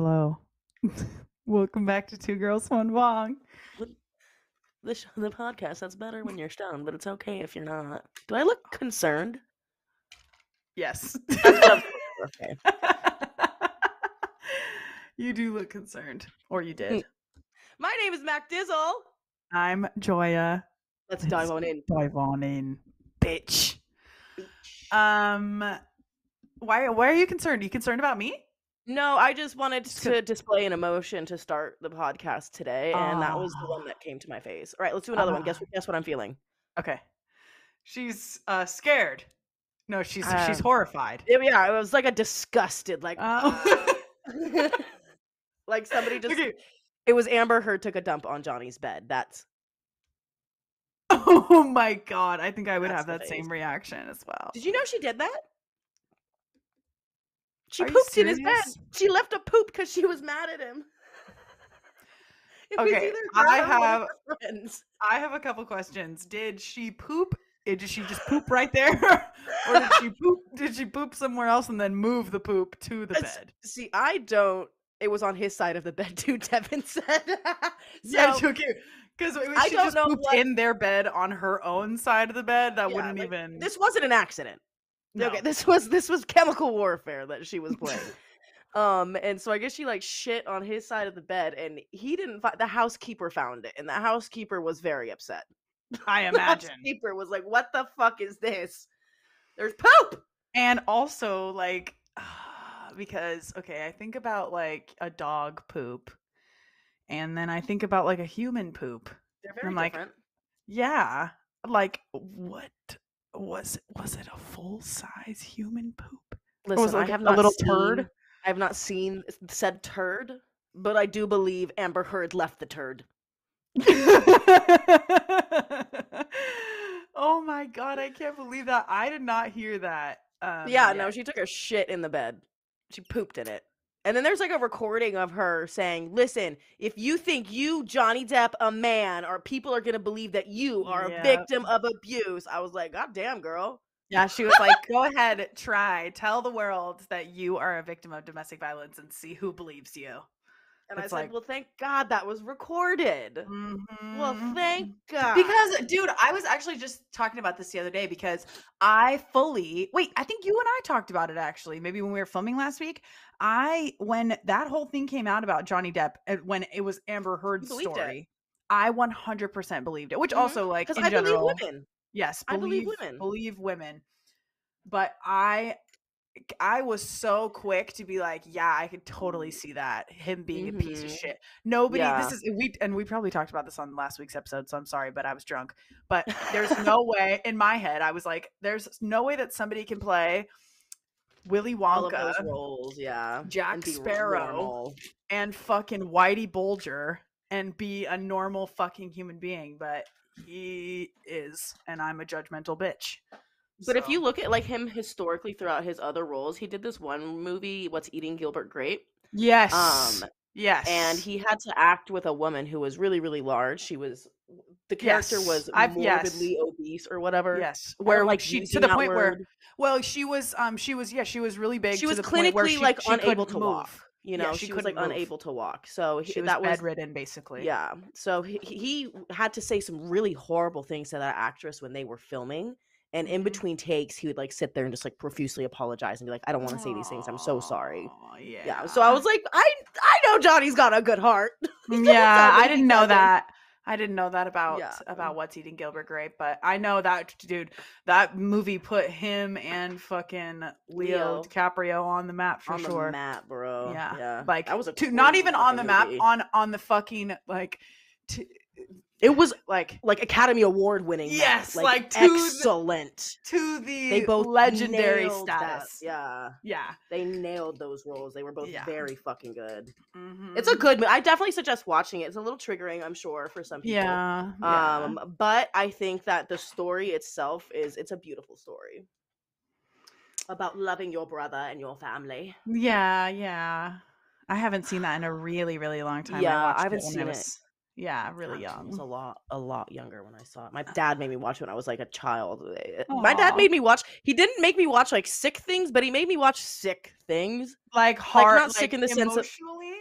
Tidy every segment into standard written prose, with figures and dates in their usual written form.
Hello. Welcome back to Two Girls, One Bong. The podcast, that's better when you're stoned, but it's okay if you're not. Do I look concerned? Yes. That's what I'm okay. You do look concerned. Or you did. My name is MacDizzle. I'm Joya. Let's dive on in. Dive on in, bitch. Why are you concerned? Are you concerned about me? No, I just wanted to display an emotion to start the podcast today, and that was the one that came to my face. All right, let's do another one. Guess what I'm feeling. Okay. She's scared. No, she's horrified. Yeah, it was like a disgusted, like like somebody just. Okay. It was Amber Heard took a dump on Johnny's bed. That's. Oh my god! I think I would have that same reaction as well. Did you know she did that? She pooped in his bed. She left a poop because she was mad at him. Okay, I have a couple questions. Did she poop? Did she just poop right there, or did she poop? Did she poop somewhere else and then move the poop to the bed? See, I don't. It was on his side of the bed too. Devin said. Yeah, okay. Because if she just pooped in their bed on her own side of the bed, that wouldn't even. This wasn't an accident. No. Okay, this was chemical warfare that she was playing. And so I guess she like shit on his side of the bed, and he didn't find. The housekeeper found it, and the housekeeper was very upset. I imagine. The housekeeper was like, "What the fuck is this? There's poop!" And also like, because okay, I think about like a dog poop, and then I think about like a human poop. They're very different. Like, yeah, like what? Was it a full size human poop? Listen, I have not a little turd. I have not seen said turd, but I do believe Amber Heard left the turd. Oh my god, I can't believe that. I did not hear that. No, she took a shit in the bed. She pooped in it. And then there's like a recording of her saying, "Listen, if you think you, Johnny Depp, a man, or people are going to believe that you are a victim of abuse." I was like, "God damn, girl." Yeah, she was like, "Go ahead, tell the world that you are a victim of domestic violence and see who believes you." And I said, "Well, thank God that was recorded." Mm-hmm. Well, thank God. Because, dude, I was actually just talking about this the other day because I think you and I talked about it actually, maybe when we were filming last week. When that whole thing came out about Johnny Depp, when it was Amber Heard's story, I 100% believed it, which also like in general. Believe women. Yes, I believe women. Believe women. But I was so quick to be like, yeah, I could totally see that. Him being a piece of shit. We probably talked about this on last week's episode, so I'm sorry, but I was drunk. But there's no way, in my head, I was like, there's no way that somebody can play Willy Wonka, all of those roles, Jack Sparrow, and fucking Whitey Bulger and be a normal fucking human being, but he is, and I'm a judgmental bitch. But if you look at like him historically throughout his other roles, he did this one movie, What's Eating Gilbert Grape? Yes. Yes. And he had to act with a woman who was really, really large. The character was morbidly obese or whatever. Yes. Where like she to the point word. Where she was really big. She was clinically like unable to walk. You know, she was like unable to walk. So she was bedridden basically. Yeah. So he had to say some really horrible things to that actress when they were filming. And in between takes, he would like sit there and just like profusely apologize and be like, "I don't want to say these things. I'm so sorry." Yeah. So I was like, I know Johnny's got a good heart. Yeah, I didn't know that. I didn't know that about What's Eating Gilbert Grape, but I know that, dude, that movie put him and fucking Leo DiCaprio on the map for sure. On the map, bro. Yeah. Like that was not even on the map, on the fucking like. It was like Academy Award winning. Yes, like excellent. They both legendary status. Yeah. They nailed those roles. They were both very fucking good. Mm-hmm. It's a good movie. I definitely suggest watching it. It's a little triggering, I'm sure, for some people. Yeah. But I think that the story itself it's a beautiful story about loving your brother and your family. Yeah. I haven't seen that in a really, really long time. Yeah, I haven't seen it. Yeah, really I young. was a lot younger when I saw it. My dad made me watch it when I was like a child. Aww. My dad made me watch. He didn't make me watch like sick things, but he made me watch sick things. Like hard, not sick in the sense of emotionally.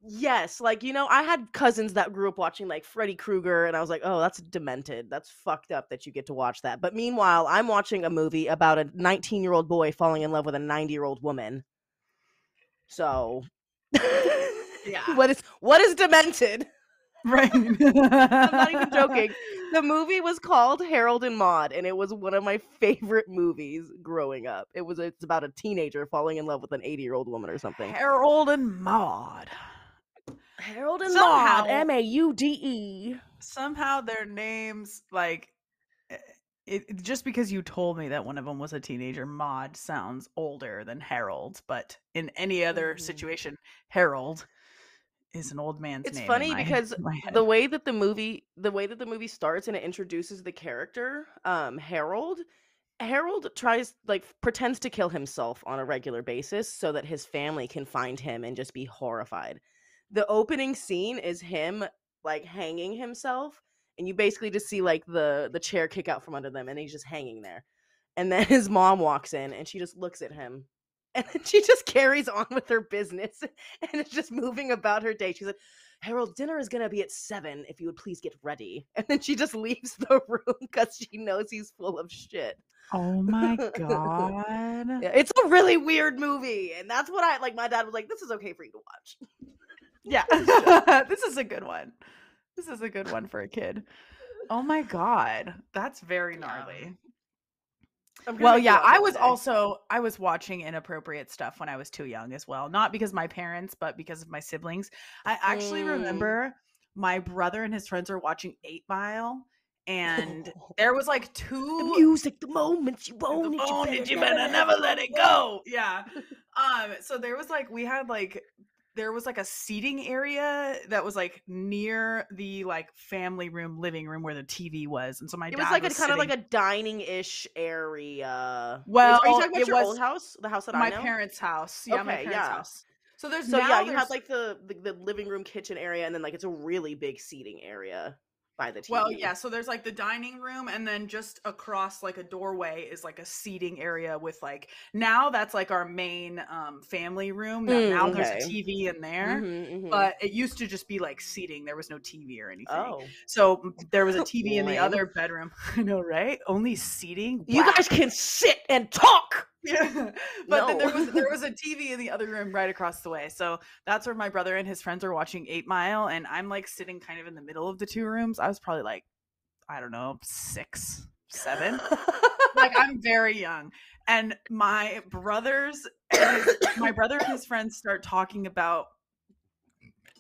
Yes, like, I had cousins that grew up watching like Freddy Krueger, and I was like, oh, that's demented. That's fucked up that you get to watch that. But meanwhile, I'm watching a movie about a 19-year-old boy falling in love with a 90-year-old woman. So, yeah, what is demented? Right. I'm not even joking. The movie was called Harold and Maude, and it was one of my favorite movies growing up. It's about a teenager falling in love with an 80-year-old woman or something. Harold and Maude. Harold and Maude, M-A-U-D-E. Somehow their names, like, it just because you told me that one of them was a teenager, Maude sounds older than Harold, but in any other situation, Harold is an old man's name. It's funny because the way that the movie starts and it introduces the character, Harold pretends to kill himself on a regular basis so that his family can find him and just be horrified. The opening scene is him like hanging himself, and you basically just see like the chair kick out from under them, and he's just hanging there. And then his mom walks in and she just looks at him, and then she just carries on with her business and is just moving about her day. She's like, Harold, dinner is gonna be at 7 if you would please get ready. And then she just leaves the room because she knows he's full of shit. Oh my god. Yeah, it's a really weird movie, and that's what my dad was like, this is okay for you to watch. Yeah. This is a good one. This is a good one for a kid. Oh my god. That's very gnarly. Well, yeah, I was watching inappropriate stuff when I was too young as well. Not because my parents, but because of my siblings. I actually remember my brother and his friends were watching 8 Mile, and there was like the music, the moments you own it, you better never let it go. Yeah. So there was there was like a seating area that was like near the like family room, living room where the TV was. And so it was like kind of like a dining-ish area. Well, are you talking about your old house? The house that I know? My parents' house. Yeah, my parents' house. So you have like the living room, kitchen area, and then like it's a really big seating area by the TV. Well, yeah, so there's like the dining room, and then just across like a doorway is like a seating area with like, now that's like our main family room. Now there's a TV in there, but it used to just be like seating. There was no TV or anything. So there was a TV in the other bedroom. I know, right? Only seating. Wow. You guys can sit and talk. Yeah, but then there was a TV in the other room right across the way. So that's where my brother and his friends are watching 8 Mile, and I'm like sitting kind of in the middle of the two rooms. I was probably like, I don't know, 6, 7. Like, I'm very young, and my brother and his friends start talking about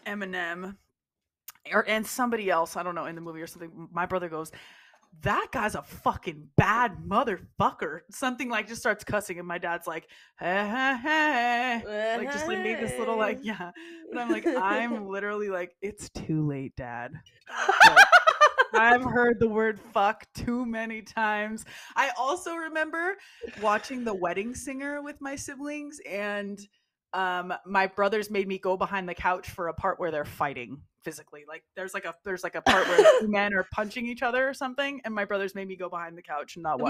Eminem and somebody else, I don't know, in the movie or something. My brother goes, that guy's a fucking bad motherfucker. Something like just starts cussing, and my dad's like, hey, like just like made this little like, yeah. But I'm like, I'm literally like, it's too late, Dad. Like, I've heard the word fuck too many times. I also remember watching The Wedding Singer with my siblings, and my brothers made me go behind the couch for a part where they're fighting physically. Like there's like a part where 2 men are punching each other or something, and my brothers made me go behind the couch and not watch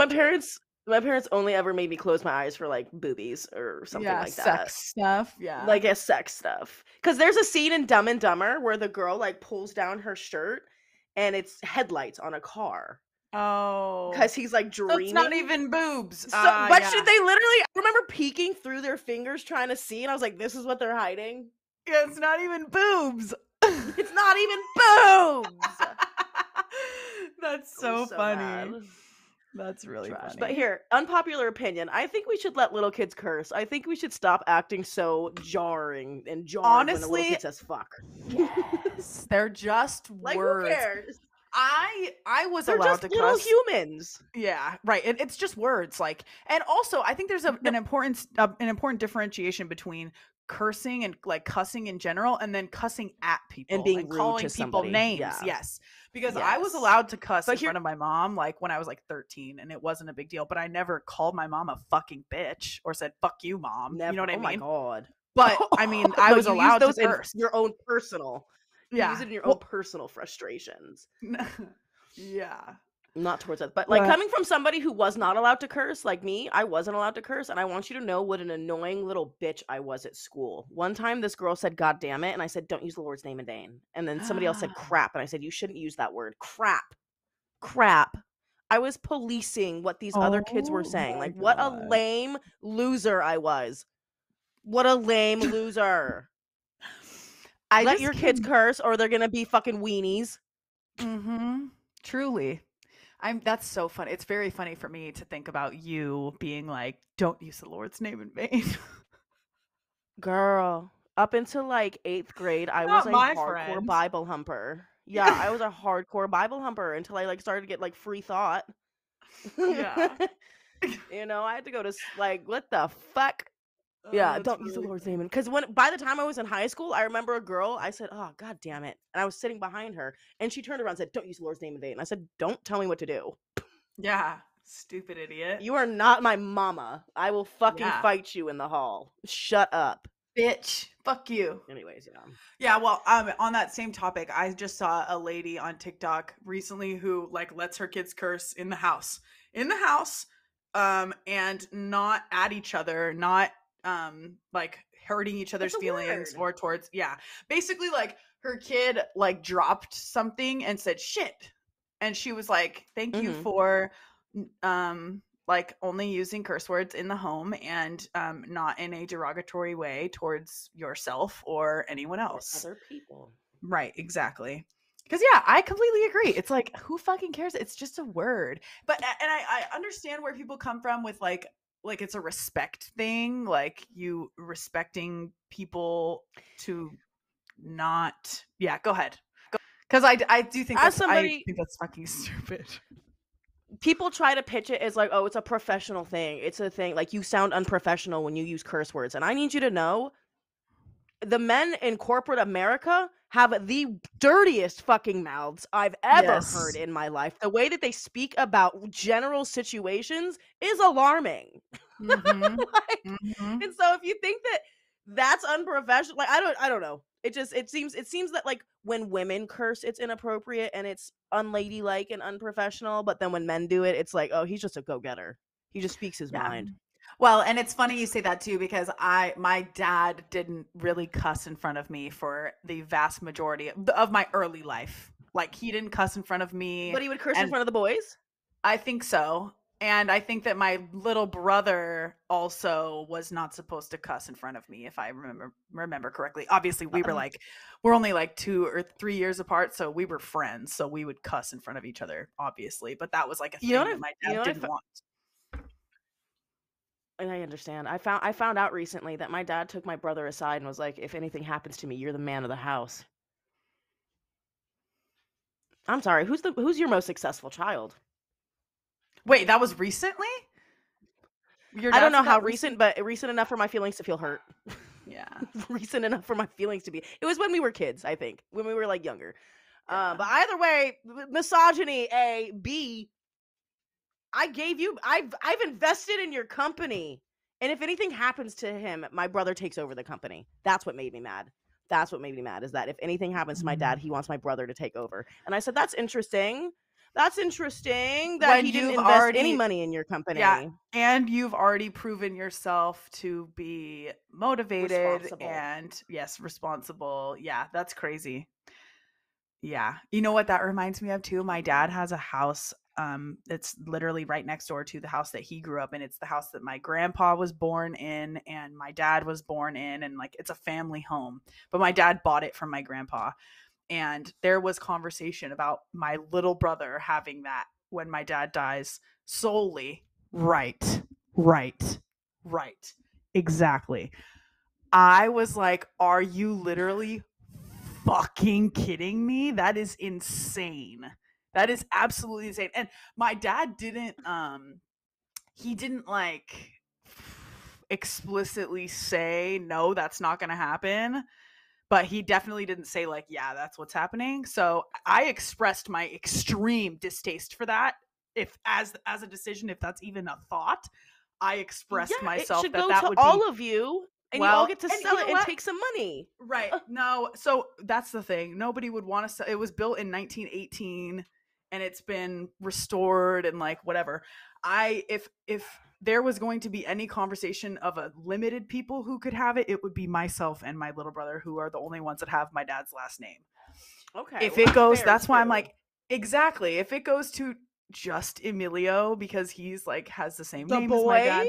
my parents only ever made me close my eyes for like boobies or something like that. Sex stuff. Yeah. Like sex stuff. Because there's a scene in Dumb and Dumber where the girl like pulls down her shirt and it's headlights on a car. Oh, because he's like dreaming. So it's not even boobs. They literally, I remember peeking through their fingers trying to see, and I was like, this is what they're hiding? Yeah, it's not even boobs. It's not even boobs. That's so funny. Bad. That's really funny. But here, unpopular opinion. I think we should let little kids curse. I think we should stop acting so jarring and jarring when a little kid says fuck. Yes. They're just like, words. Who cares? I was They're allowed just to little cuss. Humans. Yeah, right. It's just words. Like, and also I think there's an important differentiation between cursing and like cussing in general, and then cussing at people and being calling to people somebody. names. Yeah. Yes, because I was allowed to cuss in front of my mom, like when I was like 13, and it wasn't a big deal. But I never called my mom a fucking bitch or said "fuck you, mom." Never. You know what I mean? Oh my god. But I mean, I was allowed to curse. Your own personal. You use it in your own personal frustrations. Yeah. Not towards it. But like coming from somebody who was not allowed to curse, like me, I wasn't allowed to curse. And I want you to know what an annoying little bitch I was at school. One time this girl said, God damn it. And I said, don't use the Lord's name in vain. And then somebody else said crap. And I said, you shouldn't use that word. Crap. I was policing what these other kids were saying. Like, what a lame loser I was. What a lame loser. Let your kids curse or they're going to be fucking weenies. Mm-hmm. Truly. That's so funny. It's very funny for me to think about you being like, don't use the Lord's name in vain. Girl, up until like 8th grade, I was a hardcore Bible humper. Yeah, I was a hardcore Bible humper until I like started to get like free thought. Yeah. You know, I had to go to like, what the fuck? Yeah, don't use the Lord's name. Because by the time I was in high school, I remember a girl, I said, oh, God damn it. And I was sitting behind her and she turned around and said, don't use the Lord's name in vain. And I said, don't tell me what to do. Yeah, stupid idiot. You are not my mama. I will fucking fight you in the hall. Shut up. Bitch. Fuck you. Anyways, yeah. Yeah, well, on that same topic, I just saw a lady on TikTok recently who like lets her kids curse in the house. And not at each other, not like hurting each other's feelings or towards basically like her kid like dropped something and said shit, and she was like, thank you for like only using curse words in the home and not in a derogatory way towards yourself or anyone else, other people. Right, exactly. Because I completely agree. It's like, who fucking cares? It's just a word. But I understand where people come from with like it's a respect thing, like you respecting people to not. Yeah, go ahead. Because I do think I think that's fucking stupid. People try to pitch it as like, oh, it's a professional thing. It's a thing. Like, you sound unprofessional when you use curse words. And I need you to know, the men in corporate America have the dirtiest fucking mouths I've ever heard in my life. The way that they speak about general situations is alarming. And so if you think that that's unprofessional, like, I don't know. It seems that like when women curse, it's inappropriate and it's unladylike and unprofessional. But then when men do it, it's like, oh, he's just a go-getter. He just speaks his mind. Well, and it's funny you say that too, because my dad didn't really cuss in front of me for the vast majority of my early life. Like, he didn't cuss in front of me. But he would curse in front of the boys? I think so. And I think that my little brother also was not supposed to cuss in front of me, if I remember correctly. Obviously, we're only like 2 or 3 years apart, so we were friends. So we would cuss in front of each other, obviously. But that was like a thing that my dad didn't want. And I understand. I found out recently that my dad took my brother aside and was like, if anything happens to me, you're the man of the house. I'm sorry, who's your most successful child? Wait, that was recently? I don't know how recent, but recent enough for my feelings to feel hurt. Yeah. Recent enough for my feelings to be. It was when we were kids, I think. When we were like younger. But either way, misogyny, A, B, I've invested in your company. And if anything happens to him, my brother takes over the company. That's what made me mad. Is that if anything happens to my dad, he wants my brother to take over. And I said, that's interesting. That's interesting that when he didn't invest any money in your company. Yeah, and you've already proven yourself to be motivated and responsible. Yeah, that's crazy. Yeah. You know what that reminds me of too? My dad has a house. It's literally right next door to the house that he grew up in. It's the house that my grandpa was born in and my dad was born in, and like, it's a family home. But my dad bought it from my grandpa. And there was conversation about my little brother having that when my dad dies solely. Right. Exactly. I was like, are you literally fucking kidding me? That is insane. That is absolutely insane. And my dad didn't, he didn't like explicitly say, no, that's not going to happen. But he definitely didn't say like, yeah, that's what's happening. So I expressed my extreme distaste for that. If as a decision, if that's even a thought, I expressed myself that would be all of you. And you all get to sell it and take some money. Right. No, so that's the thing. Nobody would want to sell. It was built in 1918 and it's been restored and like whatever. If there was going to be any conversation of a limited people who could have it, it would be myself and my little brother, who are the only ones that have my dad's last name. Okay. If it goes, that's why I'm like, exactly. If it goes to just Emilio because he's like has the same name as my dad,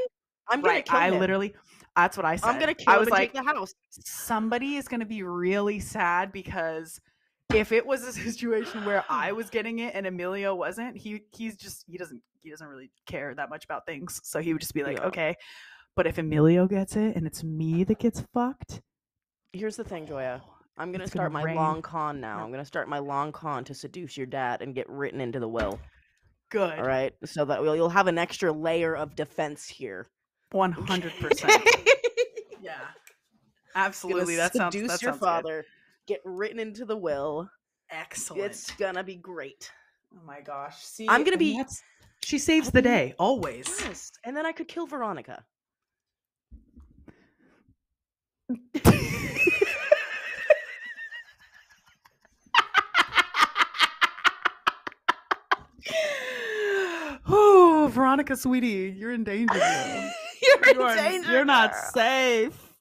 I'm gonna kill him. I literally, that's what I said. I'm gonna kill him and take the house. Somebody is gonna be really sad because if it was a situation where I was getting it and Emilio wasn't, he doesn't really care that much about things, so he would just be like, okay. But if Emilio gets it and it's me that gets fucked, here's the thing, Joya. I'm gonna start my long con now. I'm gonna start my long con to seduce your dad and get written into the will. Good. All right, so that you'll have an extra layer of defense here. 100%. Yeah, absolutely. That sounds. Seduce your father. Get written into the will. Excellent. It's gonna be great. Oh my gosh. See, I'm gonna be. She saves the day always. Yes, and then I could kill Veronica. Oh, Veronica, sweetie, you're in danger. You're in danger. You're not safe.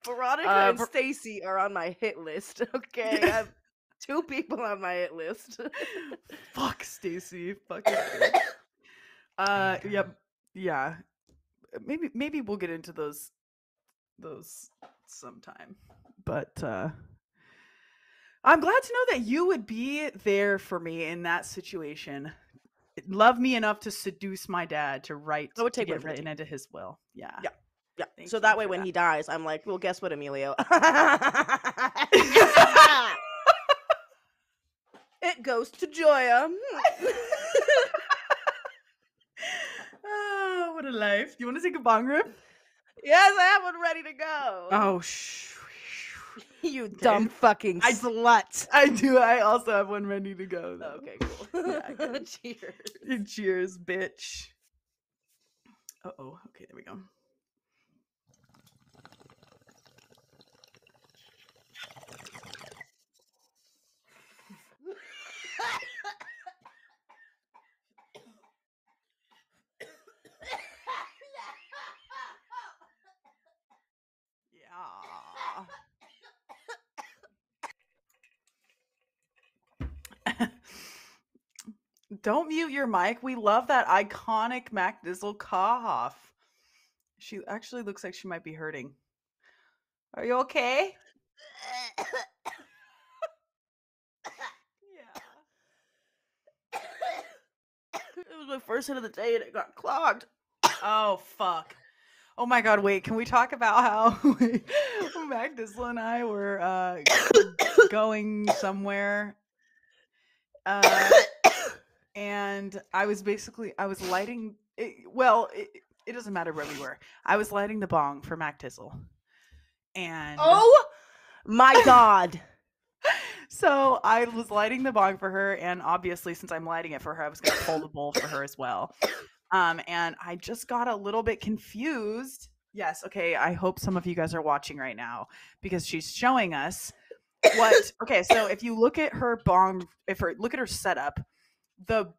Veronica and Stacy are on my hit list. Okay, I have 2 people on my hit list. Fuck Stacy. Fuck. Yep. Yeah. Maybe we'll get into those sometime. But I'm glad to know that you would be there for me in that situation. Love me enough to seduce my dad to get written into his will. Yeah. So that way when he dies, I'm like, well, guess what, Emilio? It goes to Joya. Oh, what a life. Do you want to take a bong rip? Yes, I have one ready to go. Oh, you dumb fucking slut. I do. I also have one ready to go, though. Okay, cool. Yeah, cheers. Cheers, bitch. Uh-oh. Okay, there we go. Don't mute your mic. We love that iconic MacDizzle cough. She actually looks like she might be hurting. Are you okay? Yeah. It was my first hit of the day and it got clogged. Oh, fuck. Oh my God, wait, can we talk about how MacDizzle and I were going somewhere? And I was lighting, it doesn't matter where we were. I was lighting the bong for MacDizzle. And oh my God. So I was lighting the bong for her, and obviously since I'm lighting it for her, I was going to pull the bowl for her as well. And I just got a little bit confused. Yes, okay, I hope some of you guys are watching right now because she's showing us what. Okay, so if you look at her bong, look at her setup, the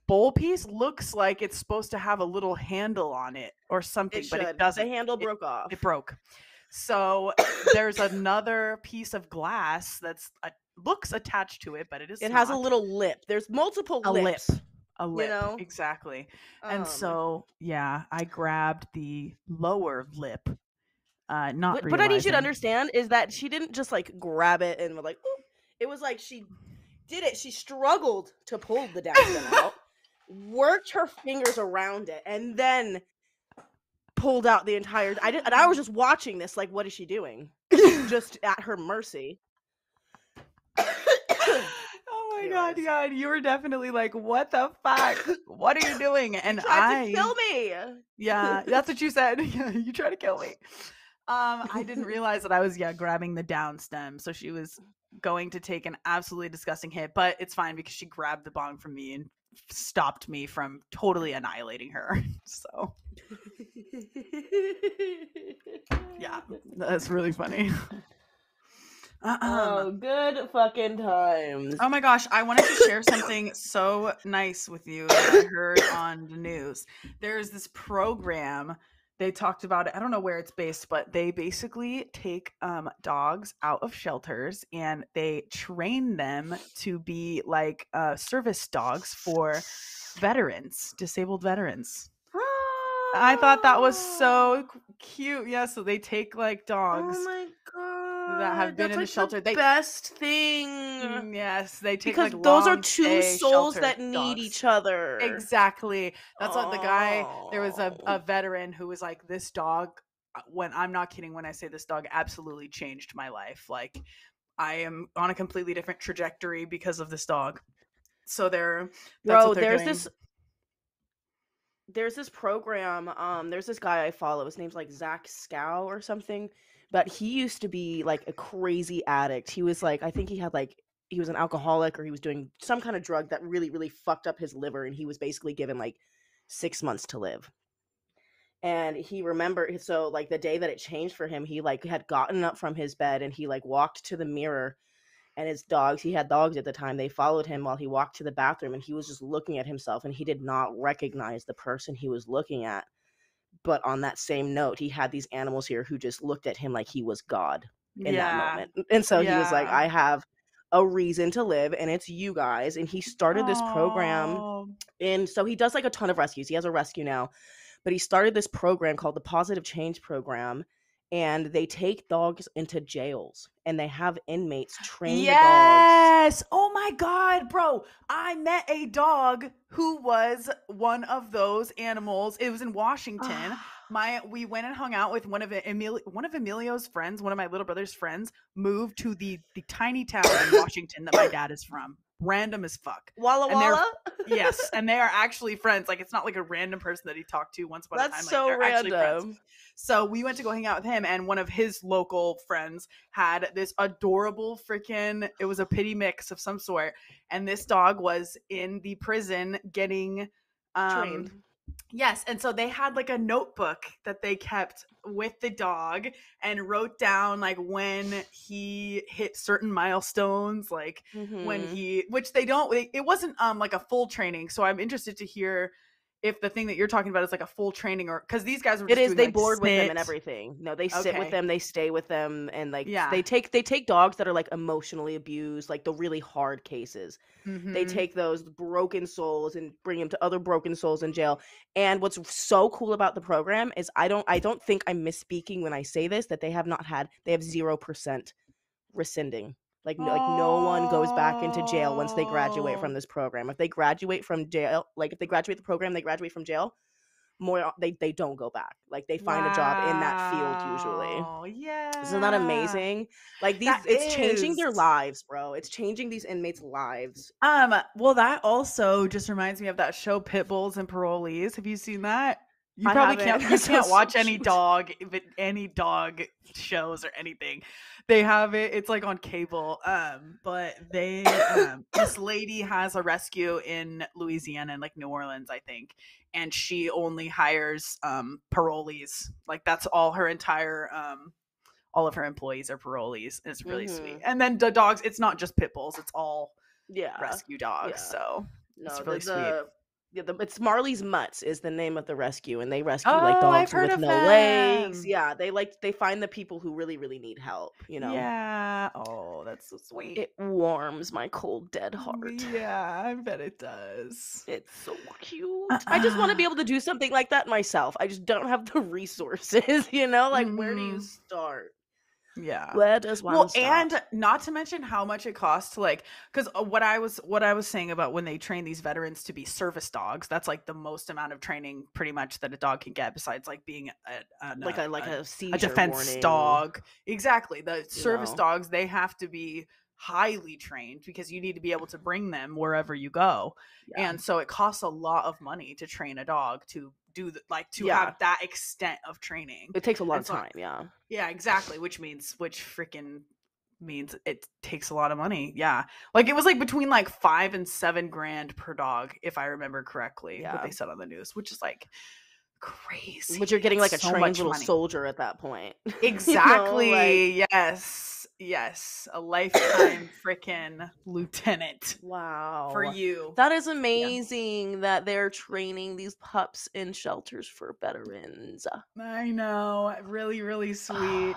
bowl piece looks like it's supposed to have a little handle on it or something, but it doesn't. The handle broke off. It broke. So there's another piece of glass that's looks attached to it, but it has a little lip. There's multiple lips. A lip, you know? Exactly. And so, yeah, I grabbed the lower lip. But I need you to understand is that she didn't just like grab it and like, oop. It was like she did it. She struggled to pull the down out, worked her fingers around it, and then pulled out the entire. And I was just watching this, like, what is she doing? Just at her mercy. Oh my God, yeah, you were definitely like, what the fuck? What are you doing? And you tried to kill me. Yeah, that's what you said. Yeah, you tried to kill me. I didn't realize that I was grabbing the down stem, so she was going to take an absolutely disgusting hit, but it's fine because she grabbed the bong from me and stopped me from totally annihilating her. So yeah, that's really funny. Oh, good fucking times. Oh my gosh, I wanted to share something so nice with you that I heard on the news. There's this program, they talked about it. I don't know where it's based, but they basically take dogs out of shelters and they train them to be like service dogs for veterans, disabled veterans. I thought that was so cute. Yeah, so they take like dogs. Oh my god, that have been in the shelter. The best thing. Yes, they take because like those are long two stay souls that shelter need dogs. each other. Exactly. That's what the guy. There was a veteran who was like, "This dog." When I'm not kidding when I say this dog absolutely changed my life. Like, I am on a completely different trajectory because of this dog. So that's what they're doing. There's this program, there's this guy I follow, his name's like Zach Scow or something, but he used to be like a crazy addict. He was like, I think he was an alcoholic, or he was doing some kind of drug that really, really fucked up his liver, and he was basically given like 6 months to live. And he remembered, so like the day that it changed for him, he like had gotten up from his bed and he like walked to the mirror, and he had dogs at the time, they followed him while he walked to the bathroom, and he was just looking at himself, and he did not recognize the person he was looking at. But on that same note, he had these animals here who just looked at him like he was God in that moment. And so he was like, I have a reason to live, and it's you guys. And he started this program, and so he does like a ton of rescues. He has a rescue now, but he started this program called the Positive Change Program, and they take dogs into jails and they have inmates train the dogs. Yes. Oh my God, bro. I met a dog who was one of those animals. It was in Washington. We went and hung out with one of Emilio's friends, one of my little brother's friends, moved to the tiny town in Washington that my dad is from. Random as fuck. Walla Walla? Yes, and they are actually friends. Like, it's not like a random person that he talked to once upon a time. That's like, so they're random. Actually friends. So we went to go hang out with him, and one of his local friends had this adorable freaking, it was a pity mix of some sort, and this dog was in the prison getting trained. Yes, and so they had like a notebook that they kept with the dog and wrote down like when he hit certain milestones, like when which they don't, it wasn't like a full training. So I'm interested to hear if the thing that you're talking about is like a full training, or because these guys were just they like board with them and everything. No, they sit with them, they stay with them, and like they take dogs that are like emotionally abused, like the really hard cases. They take those broken souls and bring them to other broken souls in jail. And what's so cool about the program is I don't think I'm misspeaking when I say this, that they have 0% rescinding. Like no one goes back into jail once they graduate from this program. If they graduate from jail, like if they graduate the program, they graduate from jail, they don't go back. Like they find a job in that field usually. Oh yeah, isn't that amazing? Like it's changing their lives, bro. It's changing these inmates' lives. Well, that also just reminds me of that show Pit Bulls and Parolees. Have you seen that? You probably can't. You can't watch any dog shows or anything. They have it. It's like on cable. But they this lady has a rescue in Louisiana and like New Orleans, I think, and she only hires parolees. Like that's all her entire all of her employees are parolees. It's really sweet. And then the dogs. It's not just pit bulls. It's all rescue dogs. So it's really sweet. It's Marley's Mutts is the name of the rescue, and they rescue like dogs with no legs. Yeah, they find the people who really, really need help, you know. Yeah. Oh, that's so sweet. It warms my cold, dead heart. Yeah, I bet it does. It's so cute. I just want to be able to do something like that myself. I just don't have the resources, you know? Like, where do you start? Yeah. Where does one start? And not to mention how much it costs to like, because what I was saying about when they train these veterans to be service dogs, that's like the most amount of training pretty much that a dog can get, besides like being a seizure defense warning dog. Exactly. The service dogs, they have to be highly trained because you need to be able to bring them wherever you go. Yeah. And so it costs a lot of money to train a dog to do have that extent of training. It takes a lot of time. Yeah, exactly. Which freaking means it takes a lot of money. Yeah. Like it was like between like $5,000 and $7,000 per dog, if I remember correctly, what they said on the news, which is like crazy. But you're getting like a so trained little money. soldier at that point. Exactly. You know, like... Yes. A lifetime freaking lieutenant. Wow. For you. That is amazing that they're training these pups in shelters for veterans. I know. Really, really sweet.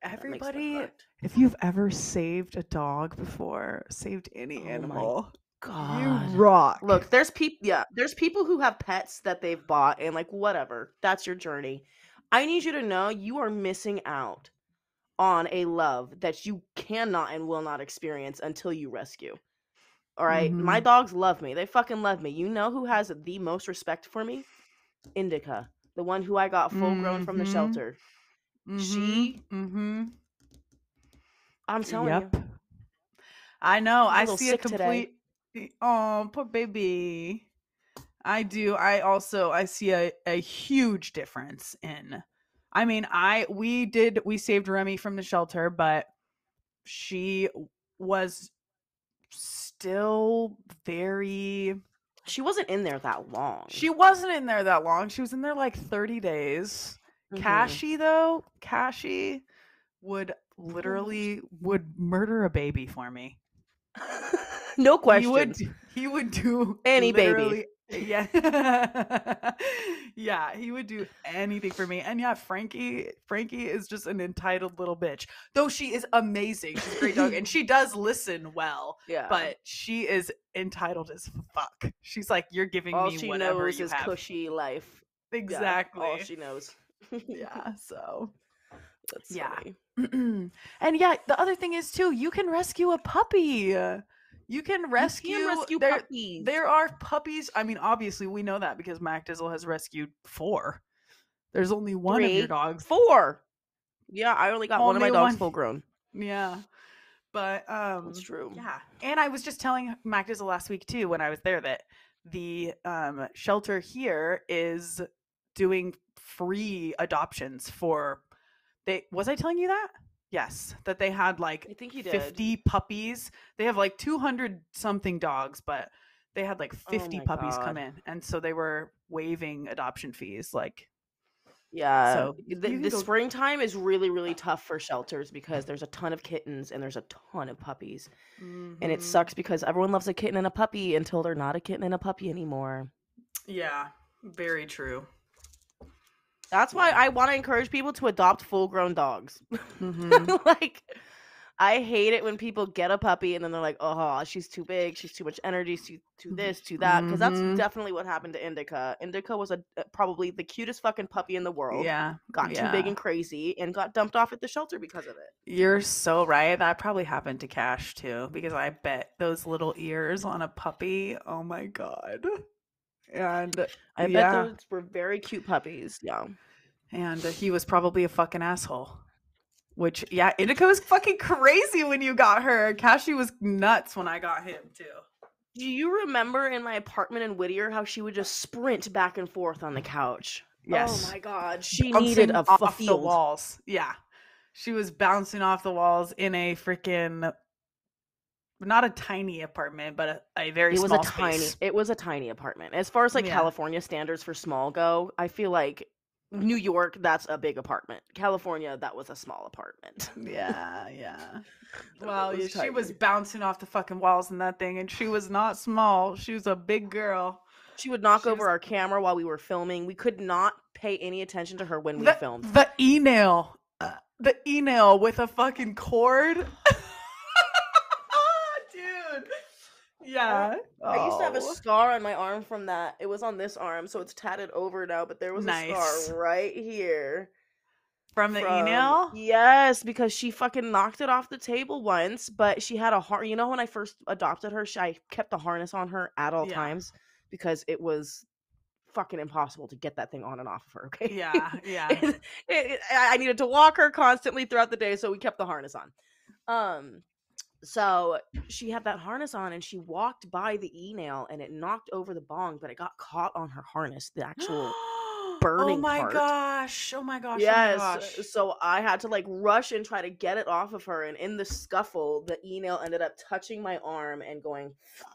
Everybody, if you've ever saved a dog before, saved any animal, God, you rock. Look, there's people who have pets that they've bought and like whatever. That's your journey. I need you to know you are missing out on a love that you cannot and will not experience until you rescue. All right? My dogs love me. They fucking love me. You know who has the most respect for me? Indica, the one who I got full grown from the shelter. She I'm telling you. I know. I see a complete Oh, poor baby. I do. I see a huge difference in... I mean, we saved Remy from the shelter, but she was still very... She wasn't in there that long. She wasn't in there that long. She was in there like 30 days. Cashy would literally murder a baby for me. No question. He would do any baby. Yeah. Yeah, he would do anything for me. And yeah, Frankie is just an entitled little bitch. Though she is amazing. She's a great dog and she does listen well. Yeah. But she is entitled as fuck. She's like, you're giving me whatever you have. All she knows is cushy life. Exactly. Yeah, all she knows. Yeah, so that's funny. And yeah, the other thing is too, you can rescue a puppy. You can rescue puppies. There are puppies. I mean, obviously we know that because MacDizzle has rescued 4. There's only 1 of your dogs. 4. Yeah, I only got one of my dogs full grown. Yeah. But that's true. Yeah. And I was just telling MacDizzle last week too when I was there that the shelter here is doing free adoptions for... was I telling you that? Yes, that they had like 50 puppies. They have like 200 something dogs, but they had like 50 puppies come in, and so they were waiving adoption fees. Like, yeah. So the springtime is really, really tough for shelters because there's a ton of kittens and there's a ton of puppies, and it sucks because everyone loves a kitten and a puppy until they're not a kitten and a puppy anymore. Yeah, very true. That's why I want to encourage people to adopt full-grown dogs. Like, I hate it when people get a puppy and then they're like, oh, she's too big, she's too much energy, too this, too that. Because that's definitely what happened to Indica. Indica was probably the cutest fucking puppy in the world. Yeah. Got too big and crazy and got dumped off at the shelter because of it. You're so right. That probably happened to Cash, too. Because I bet those little ears on a puppy, oh my God. And I bet those were very cute puppies. Yeah. And he was probably a fucking asshole. Which, yeah, Indica was fucking crazy when you got her. Cashy was nuts when I got him, too. Do you remember in my apartment in Whittier how she would just sprint back and forth on the couch? Yes. Oh my God. She needed a field. The walls. Yeah. She was bouncing off the walls in a freaking... Not a tiny apartment, but a very small space. It was a tiny apartment. As far as like California standards for small go, I feel like New York, that's a big apartment. California, that was a small apartment. Yeah. Well, she was bouncing off the fucking walls in that thing, and she was not small. She was a big girl. She would knock over our camera while we were filming. We could not pay any attention to her when we filmed. The e-nail with a fucking cord. Yeah. I used to have a scar on my arm from that. It was on this arm, so it's tatted over now, but there was a scar right here. From the e-nail? Yes, because she fucking knocked it off the table once, but she had a heart. You know, when I first adopted her, I kept the harness on her at all times because it was fucking impossible to get that thing on and off of her, okay? Yeah. I needed to walk her constantly throughout the day, so we kept the harness on. So she had that harness on and she walked by the e-nail and it knocked over the bong, but it got caught on her harness. The actual burning Oh my part. gosh. Oh my gosh. Yes. Oh my gosh. So I had to like rush and try to get it off of her, and in the scuffle, the e-nail ended up touching my arm and going,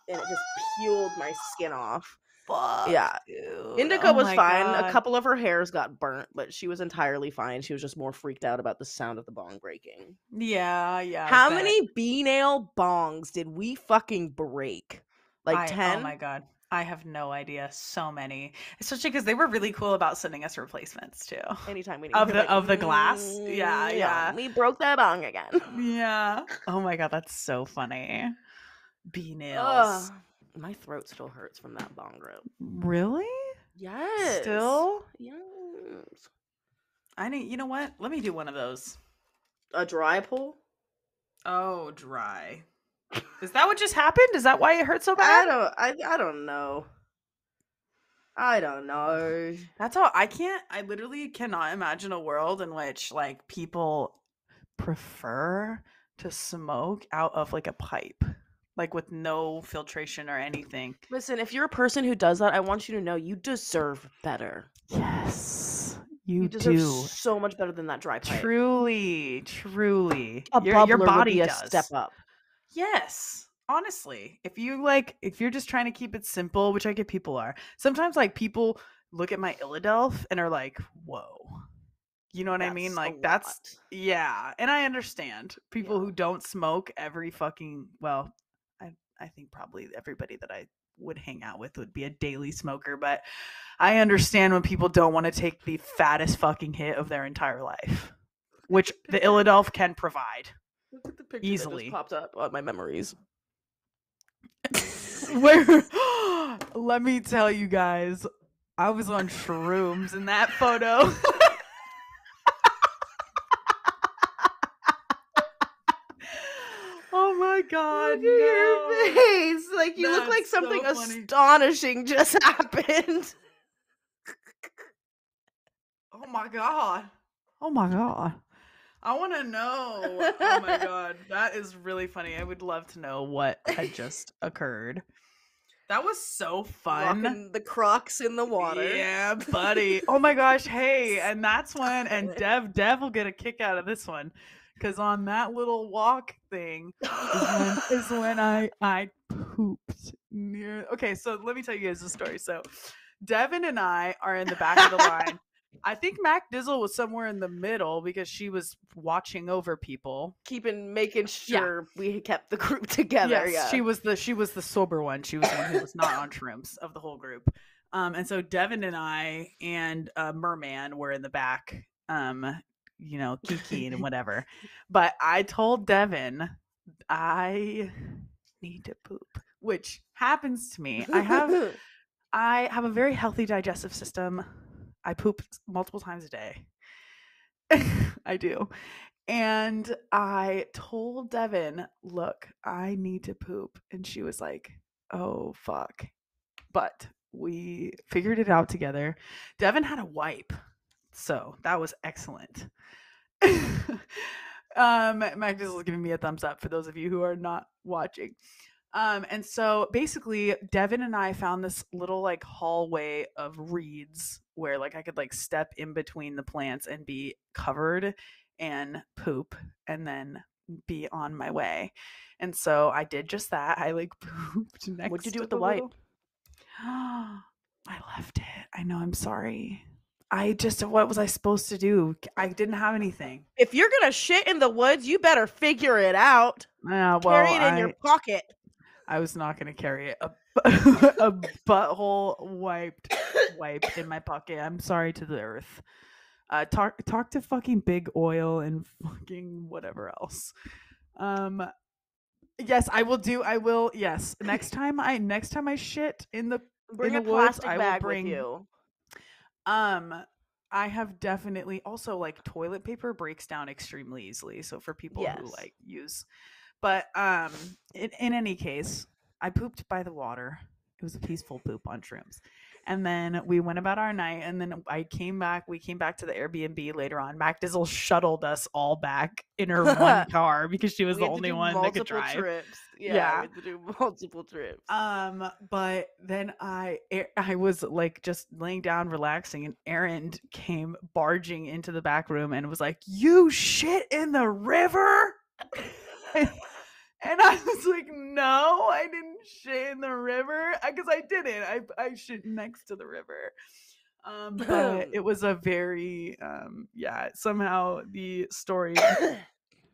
and it just peeled my skin off. Fuck, Yeah. dude. Indica Oh was my fine. God. A couple of her hairs got burnt, but she was entirely fine. She was just more freaked out about the sound of the bong breaking. Yeah. How many B-nail bongs did we fucking break? Like 10? Oh my God. I have no idea. So many. Especially because they were really cool about sending us replacements too. Anytime we need of the glass. Yeah. We broke that bong again. Yeah. Oh my God, that's so funny. B-nails. My throat still hurts from that bong rip. Really? Yes. Still? Yes. You know what? Let me do one of those. A dry pull? Oh, dry. Is that what just happened? Is that why it hurt so bad? I don't know. I don't know. That's how I literally cannot imagine a world in which like people prefer to smoke out of like a pipe, like with no filtration or anything. Listen, if you're a person who does that, I want you to know you deserve better. Yes, you deserve do. So much better than that dry pipe. Truly. Your body would be does. A step up. Yes. Honestly, if you're just trying to keep it simple, which I get people are, sometimes like people look at my Illadelph and are like, whoa. You know what I mean? Like that's yeah. And I understand people who don't smoke every fucking, well, I think probably everybody that I would hang out with would be a daily smoker, but I understand when people don't want to take the fattest fucking hit of their entire life, which the Illadelph can provide. Look at the picture easily. that just popped up on my memories. Where let me tell you guys, I was on shrooms in that photo. Oh my God! Look at your face. Like you look like something so astonishing just happened. Oh my God! Oh my God! I want to know. Oh my God, that is really funny. I would love to know what had just occurred. That was so fun. Rocking the Crocs in the water. Yeah, buddy. Oh my gosh. Hey, and that's when, and Dev will get a kick out of this one. Because on that little walk thing is when I pooped near. Okay, so let me tell you guys the story. So Devin and I are in the back of the line. I think MacDizzle was somewhere in the middle because she was watching over people, making sure we kept the group together. Yes, she was the sober one. She was the one who was not on shrooms of the whole group. And so Devin and I and Merman were in the back, kikiing and whatever. But I told Devin I need to poop, which happens to me. I have a very healthy digestive system. I poop multiple times a day. I do. And I told Devin, look, I need to poop. And she was like, oh, fuck. But we figured it out together. Devin had a wipe. So that was excellent. MacDizzle is giving me a thumbs up for those of you who are not watching. And so basically Devin and I found this little like hallway of reeds where like I could like step in between the plants and be covered and poop and then be on my way. And so I did just that. I like pooped next. What'd you do with the wipe? I left it. I know, I'm sorry. What was I supposed to do? I didn't have anything. If you're gonna shit in the woods, you better figure it out. Carry it in your pocket. I was not gonna carry it. A butthole wipe in my pocket. I'm sorry to the earth. Talk to fucking Big Oil and fucking whatever else. Yes, I will. Yes, next time I shit in the bring in the a woods, plastic bag with you. I have definitely also like toilet paper breaks down extremely easily. So for people who like use, but in any case, I pooped by the water. It was a peaceful poop on shrooms. And then we went about our night, and then we came back to the Airbnb later on. MacDizzle shuttled us all back in her one car because she was the only one that could drive. Trips. Yeah, we had to do multiple trips. But then I was like just laying down relaxing, and Arend came barging into the back room and was like, "You shit in the river?" And I was like, "No, I didn't shit in the river," because I didn't. I shit next to the river. But it was a very somehow the story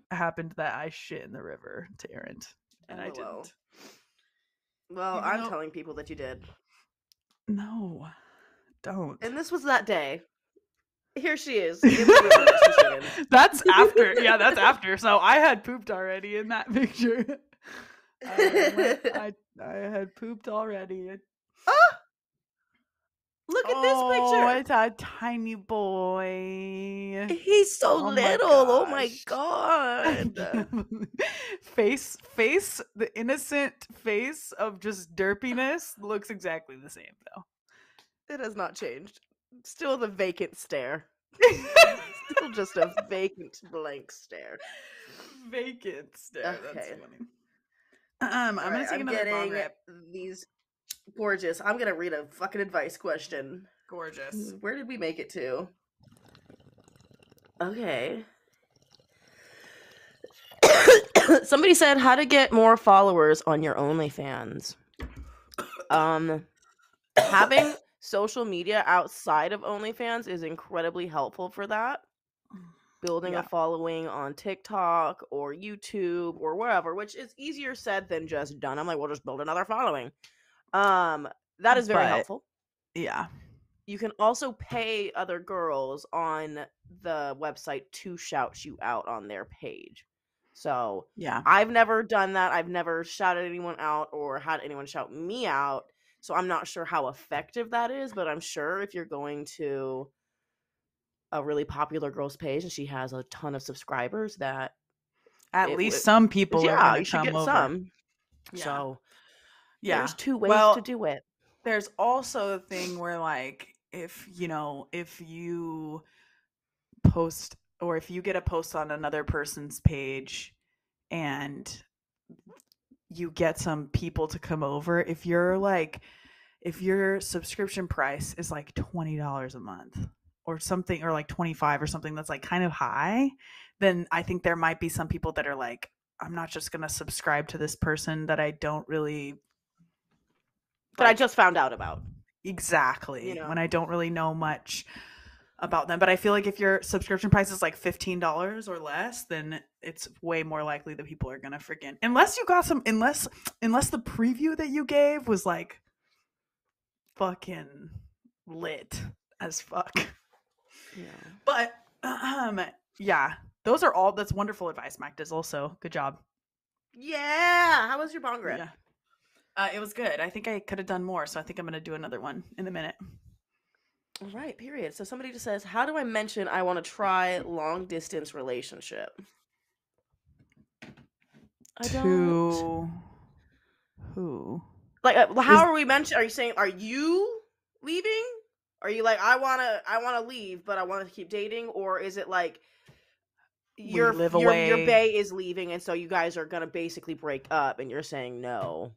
happened that I shit in the river to Arend, and I didn't. Well, I'm telling people that you did. No, don't. And this was that day. Here she is. That's after. Yeah, that's after. So I had pooped already in that picture. I had pooped already. Look at this picture. It's a tiny boy. He's so little. Oh my god. Face, the innocent face of just derpiness looks exactly the same though. It has not changed. Still the vacant stare. Still just a vacant blank stare. Vacant stare. Okay. That's funny. I'm gonna take another bong rip. These gorgeous. I'm gonna read a fucking advice question. Gorgeous. Where did we make it to? Okay. Somebody said how to get more followers on your OnlyFans. Having social media outside of OnlyFans is incredibly helpful for that. Building a following on TikTok or YouTube or wherever, which is easier said than just done. I'm like, we'll just build another following. That is very helpful. Yeah. You can also pay other girls on the website to shout you out on their page. So yeah, I've never done that. I've never shouted anyone out or had anyone shout me out. So I'm not sure how effective that is, but I'm sure if you're going to a really popular girl's page and she has a ton of subscribers, that at least some people are going to you should come get over. Some. Yeah. So there's two ways to do it. There's also a thing where like if you post or if you get a post on another person's page and you get some people to come over, if your subscription price is like $20 a month or something, or like 25 or something that's like kind of high, then I think there might be some people that are like, I'm not just going to subscribe to this person that I don't really I just found out about. Exactly. When I don't really know much about them. But I feel like if your subscription price is like $15 or less, then it's way more likely that people are gonna freaking, unless you got some, unless the preview that you gave was like fucking lit as fuck. Yeah. But that's wonderful advice, MacDizzle. So good job. Yeah. How was your bong rip? Yeah. It was good. I think I could have done more, so I think I'm going to do another one in a minute. All right, period. So somebody just says, how do I mention I want to try long-distance relationship? To who? Like, how are we mentioning? Are you saying, are you leaving? Are you like, I want to leave, but I want to keep dating? Or is it like, your bae is leaving, and so you guys are going to basically break up, and you're saying no?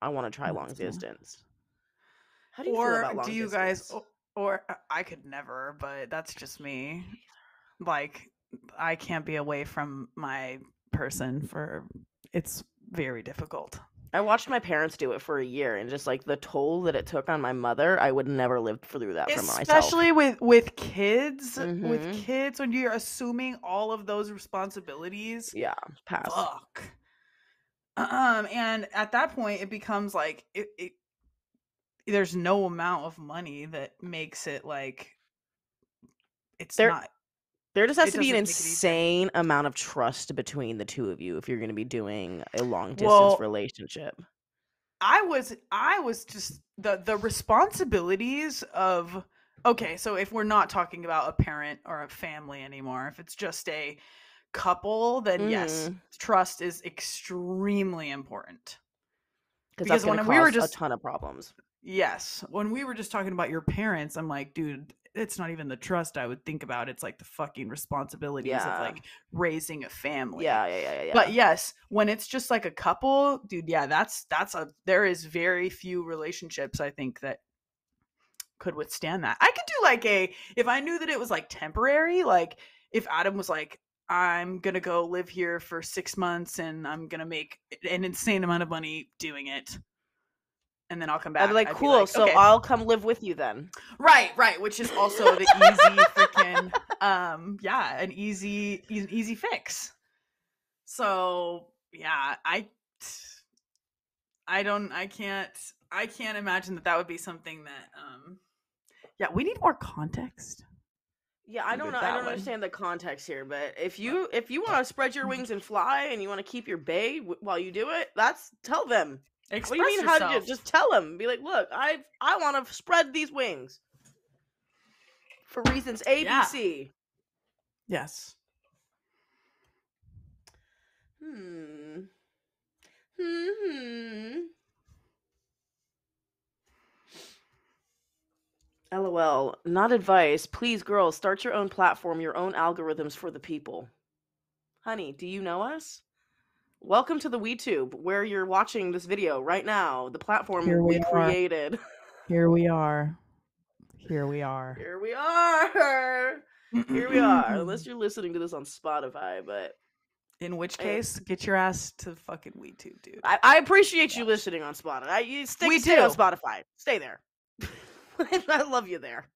I want to try long distance. How do you feel about long distance? Or do you guys, or I could never, but that's just me. Like, I can't be away from my person it's very difficult. I watched my parents do it for a year, and just like the toll that it took on my mother, I would never live through that for myself. Especially with kids, when you're assuming all of those responsibilities. Yeah, pass. Fuck. And at that point, it becomes like there's no amount of money that makes it like not. There just has to be an insane amount of trust between the two of you if you're going to be doing a long distance relationship. I was just the responsibilities of, okay, so if we're not talking about a parent or a family anymore, if it's just a couple, then yes, trust is extremely important. Because when we were just a ton of problems. Yes. When we were just talking about your parents, I'm like, dude, it's not even the trust I would think about. It's like the fucking responsibilities of like raising a family. Yeah. But yes, when it's just like a couple, dude, yeah, there is very few relationships I think that could withstand that. I could do like if I knew that it was like temporary, like if Adam was like, I'm gonna go live here for 6 months and I'm gonna make an insane amount of money doing it, and then I'll come back. I'd be like, I'd cool, be like, so okay. I'll come live with you then. Right, which is also the easy freaking an easy fix. So yeah, I can't imagine that would be something that we need more context. Yeah, I don't understand the context here, but if you want to spread your wings and fly and you want to keep your bae while you do it, tell them. Express what do you mean? yourself. How did you just tell them? Be like, look, I want to spread these wings for reasons A, B, C. Yes. LOL, not advice. Please, girls, start your own platform, your own algorithms for the people. Honey, do you know us? Welcome to the WeedTube, where you're watching this video right now. The platform we created. Here we are. Unless you're listening to this on Spotify, but in which case, get your ass to fucking WeedTube, dude. I appreciate you listening on Spotify. Stay on Spotify. Stay there. I love you there.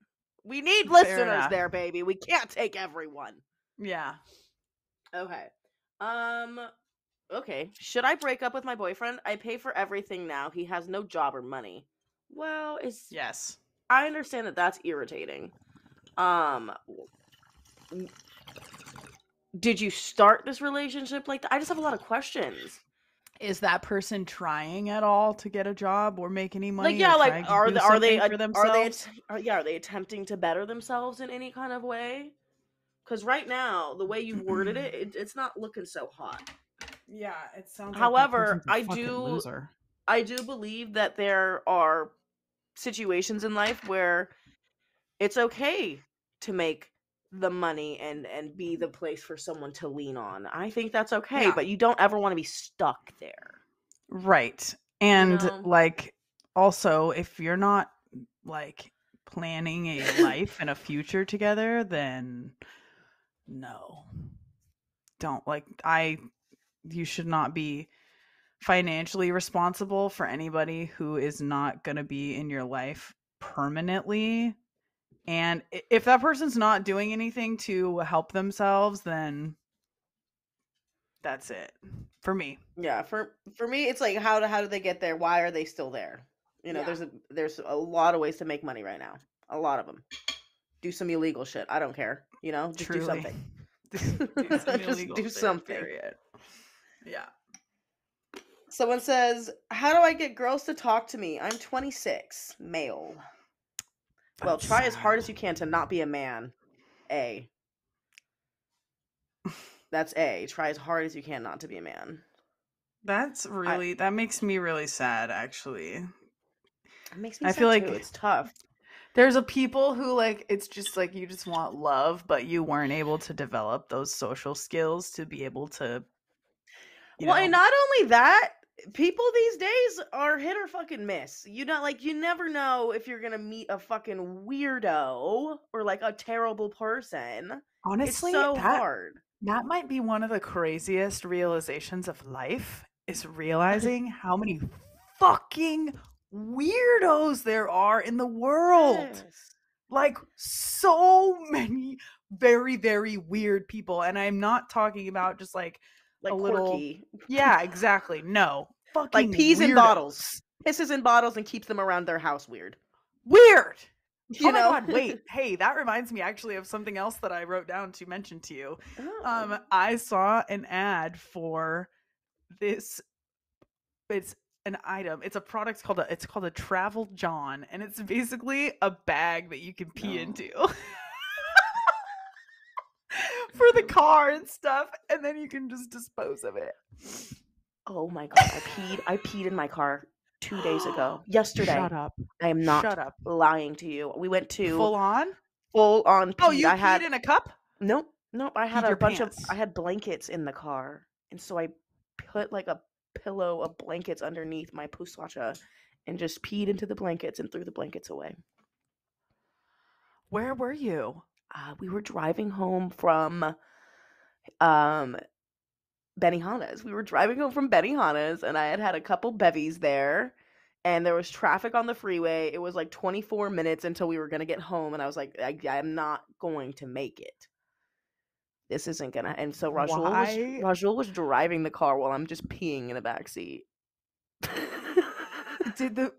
We need listeners there, baby. We can't take everyone. Yeah. Okay. Okay. Should I break up with my boyfriend? I pay for everything now. He has no job or money. Well, yes. I understand that that's irritating. Did you start this relationship like that? I just have a lot of questions. Is that person trying at all to get a job or make any money? Like, yeah, like are they attempting to better themselves in any kind of way? Because right now, the way you worded it, it's not looking so hot. Yeah, it sounds. However, like I do believe that there are situations in life where it's okay to make the money and be the place for someone to lean on. I think that's okay, but you don't ever want to be stuck there. Right. And like also if you're not like planning a life and a future together, then no. Don't you should not be financially responsible for anybody who is not going to be in your life permanently. And if that person's not doing anything to help themselves, then that's it for me. Yeah, for me, it's like how do they get there? Why are they still there? There's a lot of ways to make money right now. A lot of them. Do some illegal shit. I don't care. Just do something. Just do something. Period. Yeah. Someone says, "How do I get girls to talk to me? I'm 26, male." Well, try as hard as you can to not be a man. A. That's A. Try as hard as you can not to be a man. That makes me really sad, actually. It makes me sad feel too. It's tough. There's people who like it's just like you just want love, but you weren't able to develop those social skills to be able to. And not only that, people these days are hit or fucking miss. You never know if you're gonna meet a fucking weirdo or like a terrible person. Honestly, it's so hard. That might be one of the craziest realizations of life, is realizing how many fucking weirdos there are in the world. Yes. Like so many very, very weird people. And I'm not talking about just like a quirky. Yeah, exactly. No. Fucking like peas weirdos. in bottles. Pisses in bottles and keeps them around their house weird. Oh my God, wait. Hey, that reminds me actually of something else that I wrote down to mention to you. Oh. I saw an ad for this. It's an item. It's a product called a Travel John, and it's basically a bag that you can pee into. For the car and stuff, and then you can just dispose of it. Oh my God, I peed in my car 2 days ago. Yesterday. Shut up. I am not Shut up. lying to you. We went to Full on peed. Oh, you peed in a cup? Nope. I had Peed a your bunch pants. I had blankets in the car, and so I put like a pillow of blankets underneath my puswacha and just peed into the blankets and threw the blankets away. Where were you? We were driving home from Benihana's. We were driving home from Benihana's, and I had a couple bevies there, and there was traffic on the freeway. It was like 24 minutes until we were going to get home, and I was like, I'm not going to make it. This isn't going to... And so Rajul was driving the car while I'm just peeing in the back seat. Did the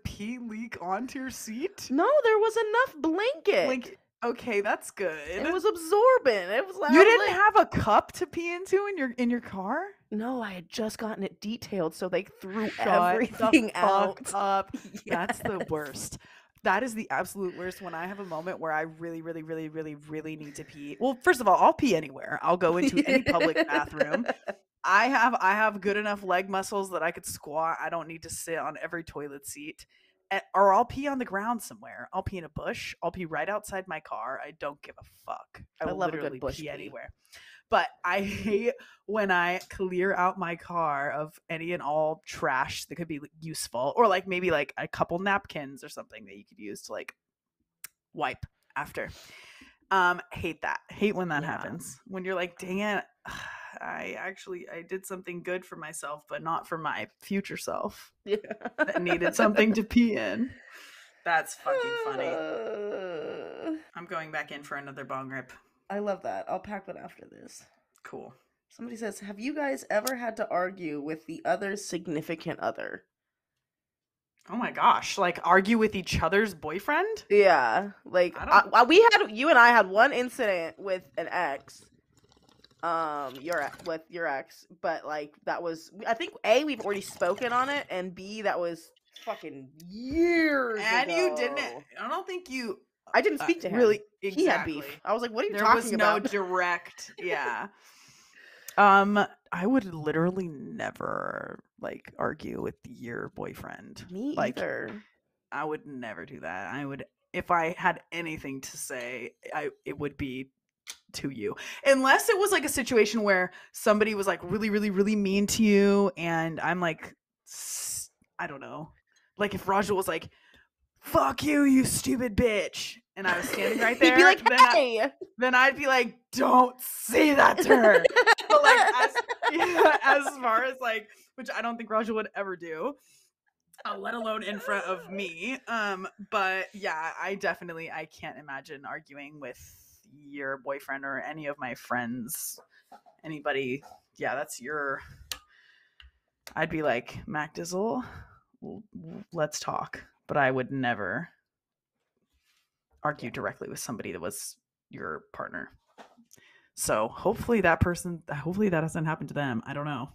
pee leak onto your seat? No, there was enough blanket. Okay, that's good. It was absorbent. It was like you didn't have a cup to pee into in your car? No, I had just gotten it detailed, so they threw everything out. Up. Yes. That's the worst. That is the absolute worst. When I have a moment where I really, really, really, really, really need to pee. Well, first of all, I'll pee anywhere. I'll go into any public bathroom. I have good enough leg muscles that I could squat. I don't need to sit on every toilet seat. Or I'll pee on the ground somewhere. I'll pee in a bush. I'll pee right outside my car. I don't give a fuck. I will love literally a good bush pee anywhere. But I hate when I clear out my car of any and all trash that could be useful, or like maybe like a couple napkins or something that you could use to like wipe after. Hate that. Hate when that happens. When you're like, dang it, I did something good for myself, but not for my future self. Yeah. That needed something to pee in. That's fucking funny. I'm going back in for another bong rip. I love that. I'll pack one after this. Cool. Somebody says, have you guys ever had to argue with the other's significant other? Oh my gosh. Like argue with each other's boyfriend? Yeah. Like you and I had one incident with an ex. With your ex, but like that was, I think A, we've already spoken on it, and B, that was fucking years and ago. You didn't. I don't think you. I didn't speak to him. Really, exactly. He had beef. I was like, "What are you talking about?" There was no direct. Yeah. I would literally never like argue with your boyfriend. Me either. I would never do that. I would, if I had anything to say, it would be to you, unless it was like a situation where somebody was like really, really, really mean to you, and I'm like, I don't know, like if Rajul was like, "Fuck you, you stupid bitch," and I was standing right there, he'd be like, "Hey," then I'd be like, "Don't say that to her." But like as far as like, which I don't think Rajul would ever do, let alone in front of me. But yeah, I can't imagine arguing with your boyfriend or any of my friends, anybody. Yeah, that's I'd be like, MacDizzle, let's talk. But I would never argue directly with somebody that was your partner. So hopefully that doesn't happen to them. I don't know.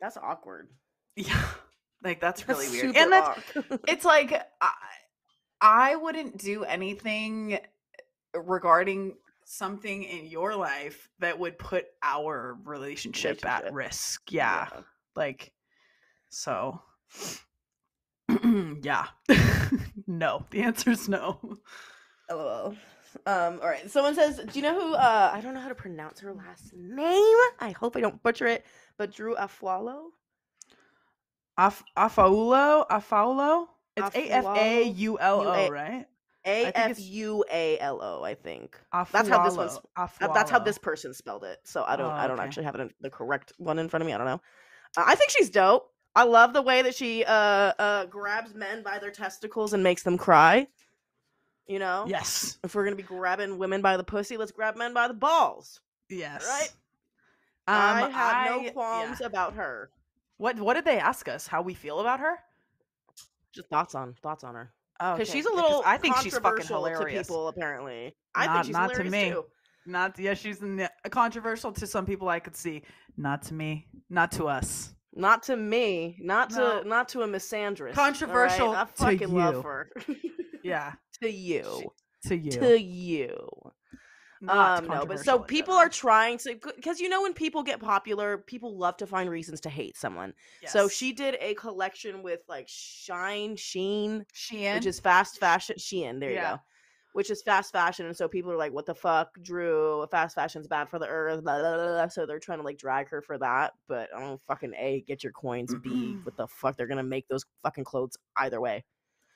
That's awkward. Yeah. Like that's really weird. And it's like, I wouldn't do anything regarding something in your life that would put our relationship at risk. Yeah. Like, so yeah. No, the answer is no. LOL. All right. Someone says, do you know who, I don't know how to pronounce her last name. I hope I don't butcher it, but Drew Afaulo? Afaulo? It's Afaulo, right? Afualo, I think. Afaulo. That's how this person spelled it. So I don't actually have the correct one in front of me. I don't know. I think she's dope. I love the way that she grabs men by their testicles and makes them cry. You know? Yes. If we're gonna be grabbing women by the pussy, let's grab men by the balls. Yes. Right? I have no qualms about her. What did they ask us? How we feel about her? Just thoughts on her. Oh, because she's a little I think she's fucking hilarious to people, apparently. I think she's hilarious to me. Too. She's controversial to some people I could see. Not to me. Not to us. Not to me. Not to a misandrist. Controversial right? I fucking love her. Yeah. To you. To you. To you. No, but so people are trying to, because when people get popular, people love to find reasons to hate someone. Yes. So she did a collection with like Shein, which is fast fashion. Shein, there you go. Which is fast fashion, and so people are like, "What the fuck, Drew? Fast fashion's bad for the earth." Blah, blah, blah, blah. So they're trying to like drag her for that. But I don't fucking A, get your coins. B, what the fuck? They're gonna make those fucking clothes either way.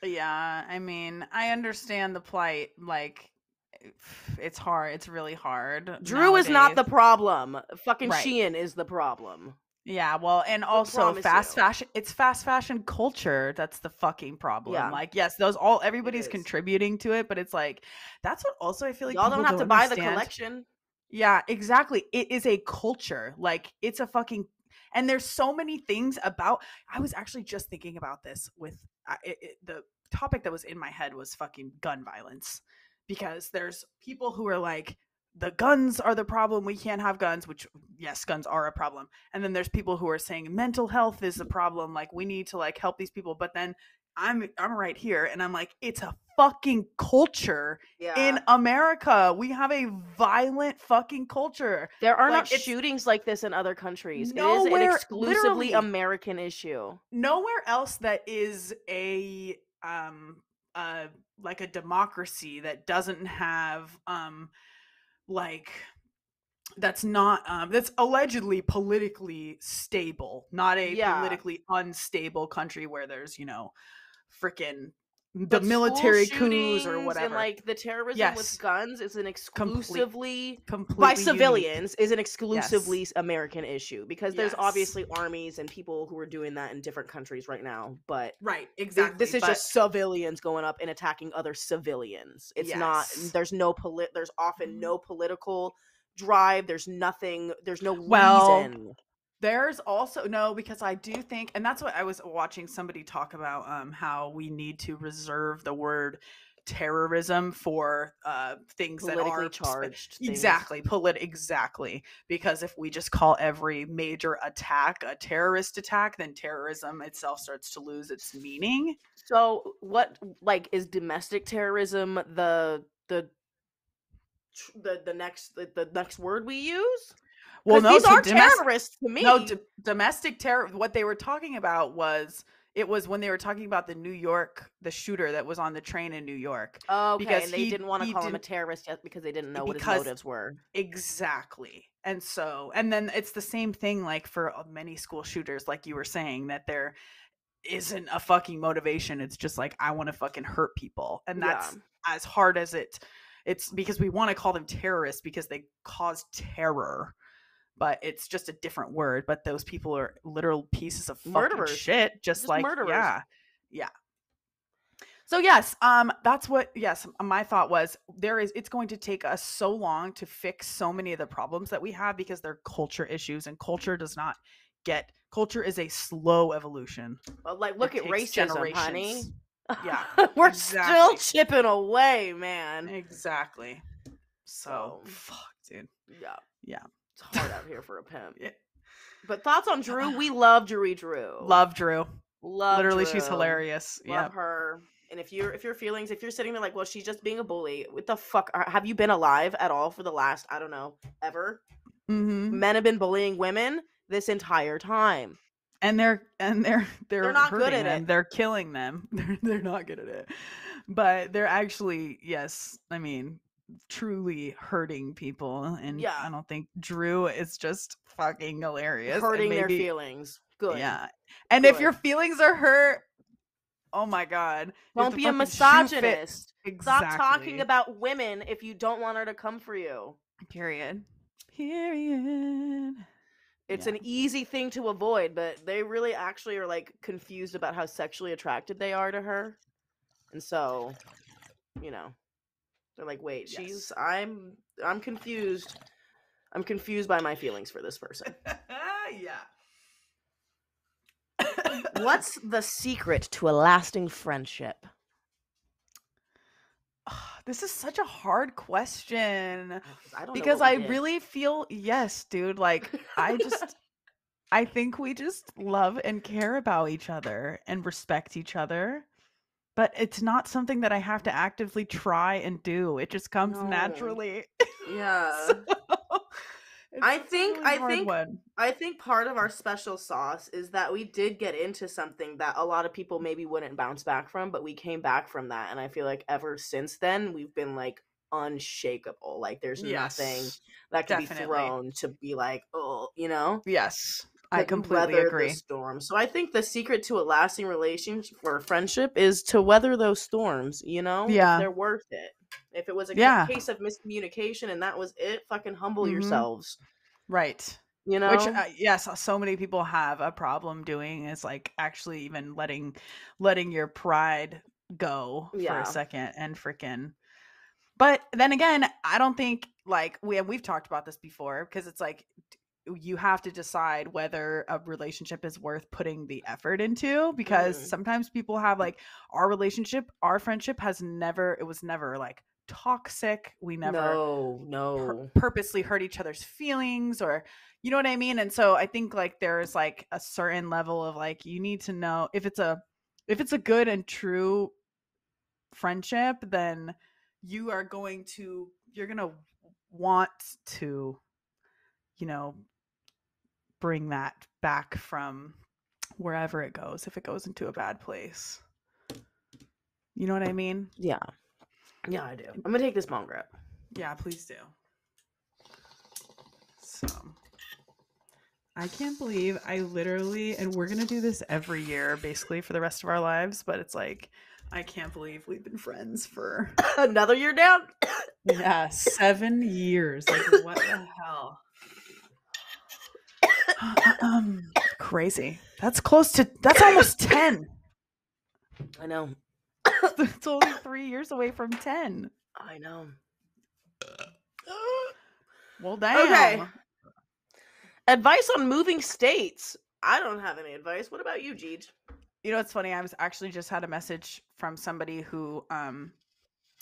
Yeah, I mean, I understand the plight. Like, it's hard. It's really hard. Drew nowadays. Is not the problem. Fucking Shein is the problem. Yeah, well, and also fast fashion. It's fast fashion culture. That's the fucking problem. Yeah. Like, yes, everybody's contributing to it, but it's like, that's what also I feel like y'all don't have to buy the collection. Yeah, exactly. It is a culture. Like, it's a fucking, and there's so many things about, I was actually just thinking about this with the topic that was in my head was fucking gun violence, because there's people who are like, the guns are the problem, we can't have guns, which yes, guns are a problem. And then there's people who are saying mental health is the problem, like we need to like help these people. But then I'm right here and I'm like, it's a fucking culture in America. We have a violent fucking culture. There are not shootings like this in other countries. Nowhere, it is an exclusively American issue. Nowhere else that is a like a democracy that doesn't have like that's not that's allegedly politically stable, not a politically unstable country where there's freaking the military coups or whatever, and like the terrorism with guns is an exclusively by civilians unique. Is an exclusively American issue, because there's obviously armies and people who are doing that in different countries right now, but exactly this is just civilians going up and attacking other civilians. It's not, there's often no political drive, there's no reason. There's also because I do think, and that's what I was watching somebody talk about, how we need to reserve the word terrorism for things politically that are charged. Exactly. Because if we just call every major attack a terrorist attack, then terrorism itself starts to lose its meaning. So what, like, is domestic terrorism the next word we use? Well, no, these are terrorists to me. No, domestic terror. What they were talking about was when they were talking about the shooter that was on the train in New York. Oh, okay, because they didn't want to call him a terrorist yet because they didn't know what his motives were. Exactly. And then it's the same thing like for many school shooters, like you were saying, that there isn't a fucking motivation. It's just like, I want to fucking hurt people. And that's as hard as it's because we want to call them terrorists because they cause terror. But it's just a different word. But those people are literal pieces of fucking shit. Just like murderers. Yeah. So yes, that's what. Yes, my thought was it's going to take us so long to fix so many of the problems that we have because they're culture issues, and culture is a slow evolution. But like, look at racism, honey. Yeah, we're still chipping away, man. Exactly. So fuck, dude. Yeah. It's hard out here for a pimp. Yeah. But thoughts on Drew? We love Drew. Love Drew. Literally, Drew. She's hilarious. Love her. And if you're sitting there like, well, she's just being a bully. What the fuck? Have you been alive at all for the last, I don't know, ever? Mm-hmm. Men have been bullying women this entire time. And they're not good at them. it. They're killing them. They're not good at it. But they're actually, truly hurting people, and I don't think Drew is just fucking hilarious, hurting their feelings. Good. And if your feelings are hurt, oh my god, don't be a misogynist. Exactly. Stop talking about women if you don't want her to come for you. Period. It's an easy thing to avoid, but they really actually are like confused about how sexually attracted they are to her, and so they're like, wait, I'm confused. I'm confused by my feelings for this person. What's the secret to a lasting friendship? This is such a hard question. I don't because I really feel, yes, dude, like I think we just love and care about each other and respect each other. But it's not something that I have to actively try and do. It just comes naturally. Yeah. So, I think part of our Mm. special sauce is that we did get into something that a lot of people maybe wouldn't bounce back from, but we came back from that, and I feel like ever since then we've been like unshakable. Like there's nothing Yes, that can be definitely. thrown to be like, oh, you know, Yes, I that you completely weather the agree. storm. So I think the secret to a lasting relationship or friendship is to weather those storms, you know, if Yeah, they're worth it. If it was a yeah. case of miscommunication and that was it, fucking humble Mm-hmm. yourselves, Right. you Which, know? yes, so many people have a problem doing is like actually even letting your pride go for a Yeah. second and freaking. But then again, I don't think like we've talked about this before because it's like you have to decide whether a relationship is worth putting the effort into because Mhm. sometimes people have like our friendship it was never like toxic. We never No. purposely hurt each other's feelings or you know what I mean? And so I think like there's like a certain level of like you need to know if it's a good and true friendship, then you're going to want to, you know, bring that back from wherever it goes if it goes into a bad place. You know what I mean? Yeah. Yeah, I do. I'm gonna take this bong rip. Yeah, please do. So I can't believe I literally, and we're going to do this every year basically for the rest of our lives, but it's like, I can't believe we've been friends for Another year down? yeah, 7 years. Like, what the hell? Crazy. That's almost 10. I know. It's only 3 years away from 10. I know. Well, damn. Okay. Advice on moving states. I don't have any advice. What about you, Jeej? You know, it's funny. I was actually just had a message from somebody who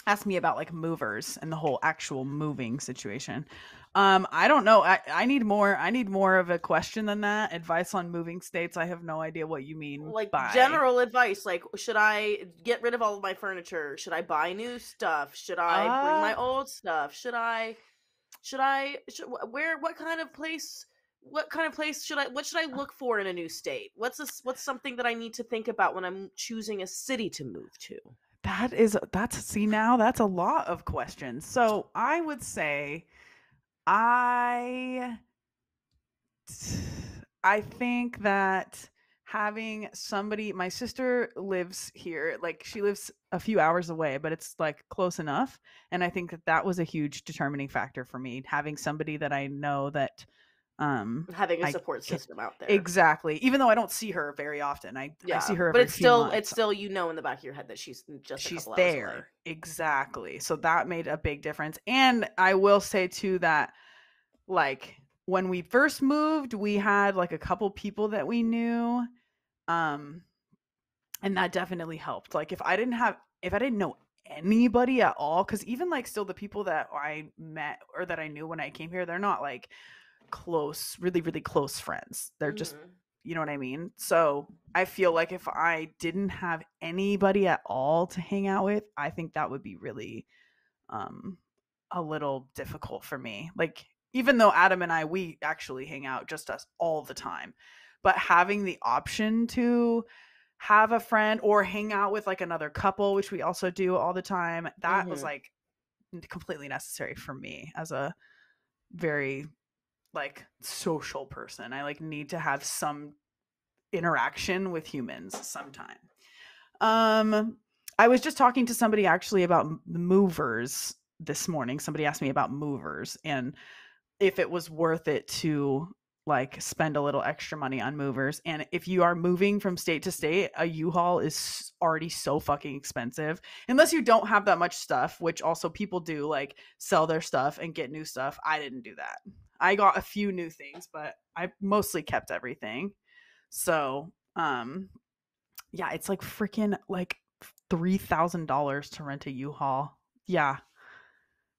asked me about like movers and the whole actual moving situation. I don't know. I need more of a question than that. Advice on moving states. I have no idea what you mean Like by general advice, like should I get rid of all of my furniture? Should I buy new stuff? Should I bring my old stuff? What kind of place what should I look for in a new state? What's something that I need to think about when I'm choosing a city to move to? that's a lot of questions. So I would say I think that having somebody, my sister lives here, like she lives a few hours away, but it's like close enough. And I think that was a huge determining factor for me, having somebody that I know that Having a I support can system out there. exactly. Even though I don't see her very often, I see her but every few months. It's still in the back of your head that she's just a couple hours there away. Exactly. So that made a big difference. And I will say too that like when we first moved, we had like a couple people that we knew, and that definitely helped. Like if I didn't know anybody at all, because even like still the people that I met or that I knew when I came here, they're not like close, really really close friends. They're just, you know what I mean? So I feel like if I didn't have anybody at all to hang out with, I think that would be really a little difficult for me. Like even though Adam and we actually hang out just us all the time, but having the option to have a friend or hang out with like another couple, which we also do all the time, that was like completely necessary for me as a very like social person. I like need to have some interaction with humans sometime. I was just talking to somebody actually about movers this morning. Somebody asked me about movers and if it was worth it to like spend a little extra money on movers. And if you are moving from state to state, a U-Haul is already so fucking expensive unless you don't have that much stuff, which also people do, like sell their stuff and get new stuff. I didn't do that. I got a few new things, but I mostly kept everything. So, yeah, it's like freaking like $3,000 to rent a U-Haul. Yeah.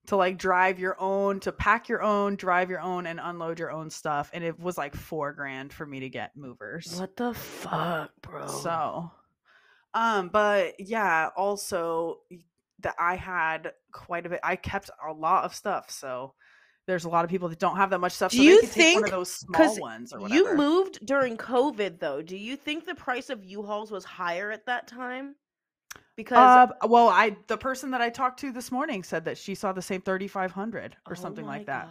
To like drive your own, to pack your own, drive your own, and unload your own stuff. And it was like $4,000 for me to get movers. What the fuck, bro? So, but yeah, also that I had quite a bit. I kept a lot of stuff, so there's a lot of people that don't have that much stuff. Do so you they could think, take one of those small ones or whatever. You moved during COVID, though. Do you think the price of U-Hauls was higher at that time? Because well, the person that I talked to this morning said that she saw the same 3,500 or something like that.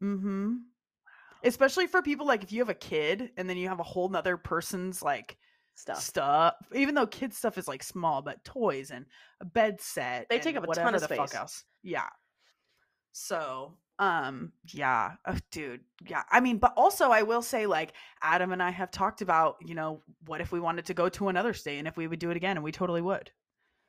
Mm-hmm. Wow. Especially for people like if you have a kid and then you have a whole nother person's like stuff. Even though kids stuff is like small, but toys and a bed set, they take up a ton of space. Fuck else. Yeah. So, yeah, dude, yeah. I mean, but also I will say, like, Adam and I have talked about, you know, what if we wanted to go to another state and if we would do it again, and we totally would.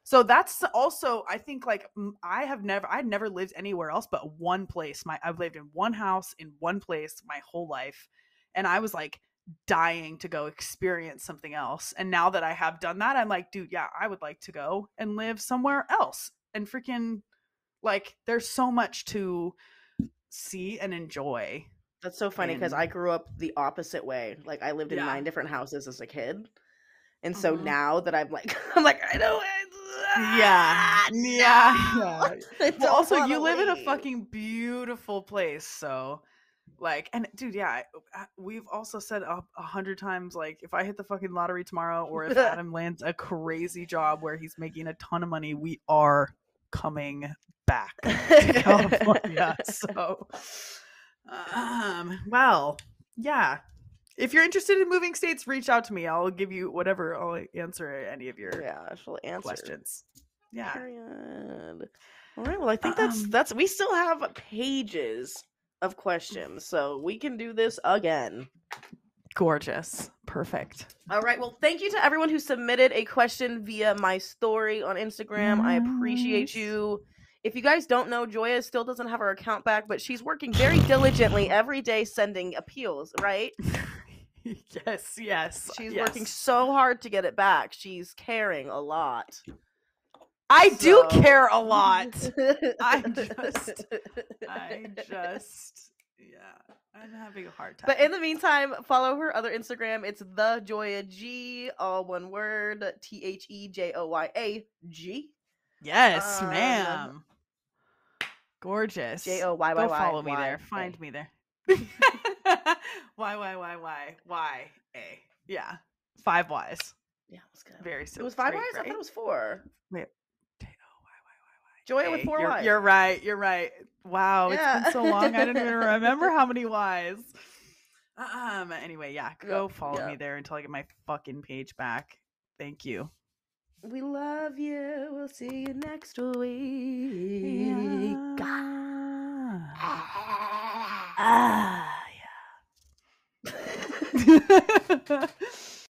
So that's also, I think, like, I'd never lived anywhere else but one place. I've lived in one house in one place my whole life, and I was like dying to go experience something else. And now that I have done that, I'm like, dude, yeah, I would like to go and live somewhere else and freaking. Like, there's so much to see and enjoy. That's so funny because I grew up the opposite way. Like, I lived in 9 different houses as a kid. And so now that I'm like, I know it. Yeah. Well, also, you live in a fucking beautiful place. So, like, and dude, yeah, we've also said 100 times, like, if I hit the fucking lottery tomorrow or if Adam lands a crazy job where he's making a ton of money, we are coming back to California. So well, yeah, if you're interested in moving states, reach out to me. I'll give you whatever. I'll answer any of your questions. Yeah. Period. All right, well, I think that's we still have pages of questions, so we can do this again. Gorgeous. Perfect. All right. Well, thank you to everyone who submitted a question via my story on Instagram. I appreciate you. If you guys don't know, Joya still doesn't have her account back, but she's working very diligently every day sending appeals, right? Yes. She's working so hard to get it back. She's caring a lot. I do care a lot. I'm having a hard time. But in the meantime, follow her other Instagram. It's the Joya G, all one word, TheJoyag. Yes, ma'am. Gorgeous. JOYY. Go follow me there. Find me there. YYYYYA. Yeah. 5 Ys. Yeah, it was good. Very simple. It was 5 Ys? I thought it was 4. Wait. Joya with 4 Ys. You're right. Wow, yeah. It's been so long. I didn't even remember how many Ys. Anyway, yeah, go follow me there until I get my fucking page back. Thank you. We love you. We'll see you next week. Yeah.